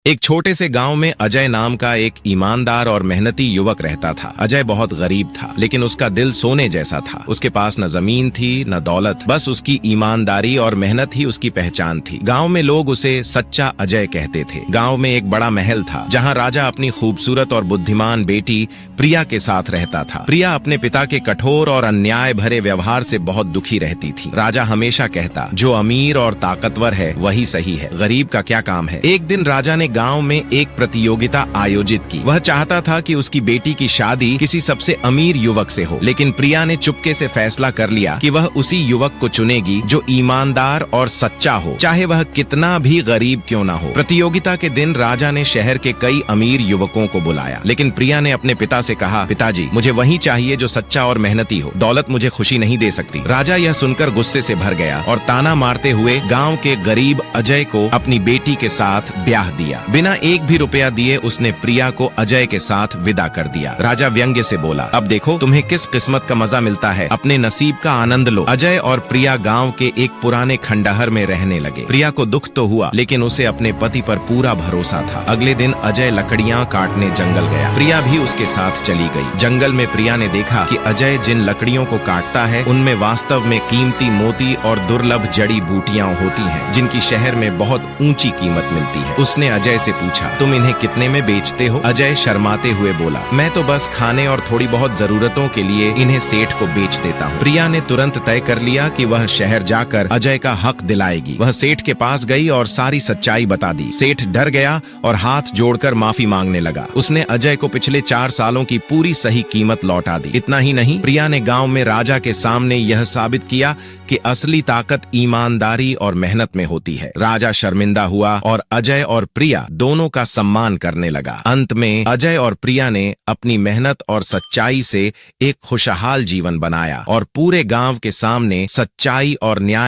एक छोटे से गांव में अजय नाम का एक ईमानदार और मेहनती युवक रहता था। अजय बहुत गरीब था, लेकिन उसका दिल सोने जैसा था। उसके पास न जमीन थी न दौलत, बस उसकी ईमानदारी और मेहनत ही उसकी पहचान थी। गांव में लोग उसे सच्चा अजय कहते थे। गांव में एक बड़ा महल था, जहां राजा अपनी खूबसूरत और बुद्धिमान बेटी प्रिया के साथ रहता था। प्रिया अपने पिता के कठोर और अन्याय भरे व्यवहार से बहुत दुखी रहती थी। राजा हमेशा कहता, जो अमीर और ताकतवर है वही सही है, गरीब का क्या काम है। एक दिन राजा ने गांव में एक प्रतियोगिता आयोजित की। वह चाहता था कि उसकी बेटी की शादी किसी सबसे अमीर युवक से हो, लेकिन प्रिया ने चुपके से फैसला कर लिया कि वह उसी युवक को चुनेगी जो ईमानदार और सच्चा हो, चाहे वह कितना भी गरीब क्यों ना हो। प्रतियोगिता के दिन राजा ने शहर के कई अमीर युवकों को बुलाया, लेकिन प्रिया ने अपने पिता से कहा, पिताजी मुझे वही चाहिए जो सच्चा और मेहनती हो, दौलत मुझे खुशी नहीं दे सकती। राजा यह सुनकर गुस्से से भर गया और ताना मारते हुए गाँव के गरीब अजय को अपनी बेटी के साथ ब्याह दिया। बिना एक भी रुपया दिए उसने प्रिया को अजय के साथ विदा कर दिया। राजा व्यंग्य से बोला, अब देखो तुम्हें किस किस्मत का मजा मिलता है, अपने नसीब का आनंद लो। अजय और प्रिया गांव के एक पुराने खंडहर में रहने लगे। प्रिया को दुख तो हुआ, लेकिन उसे अपने पति पर पूरा भरोसा था। अगले दिन अजय लकड़ियां काटने जंगल गया। प्रिया भी उसके साथ चली गई। जंगल में प्रिया ने देखा कि अजय जिन लकड़ियों को काटता है उनमें वास्तव में कीमती मोती और दुर्लभ जड़ी बूटियां होती हैं, जिनकी शहर में बहुत ऊंची कीमत मिलती है। उसने अजय से पूछा, तुम इन्हें कितने में बेचते हो? अजय शर्माते हुए बोला, मैं तो बस खाने और थोड़ी बहुत जरूरतों के लिए इन्हें सेठ को बेच देता हूँ। प्रिया ने तुरंत तय कर लिया कि वह शहर जाकर अजय का हक दिलाएगी। वह सेठ के पास गई और सारी सच्चाई बता दी। सेठ डर गया और हाथ जोड़कर माफी मांगने लगा। उसने अजय को पिछले 4 सालों की पूरी सही कीमत लौटा दी। इतना ही नहीं, प्रिया ने गाँव में राजा के सामने यह साबित किया कि असली ताकत ईमानदारी और मेहनत में होती है। राजा शर्मिंदा हुआ और अजय और प्रिया दोनों का सम्मान करने लगा। अंत में अजय और प्रिया ने अपनी मेहनत और सच्चाई से एक खुशहाल जीवन बनाया और पूरे गांव के सामने सच्चाई और न्याय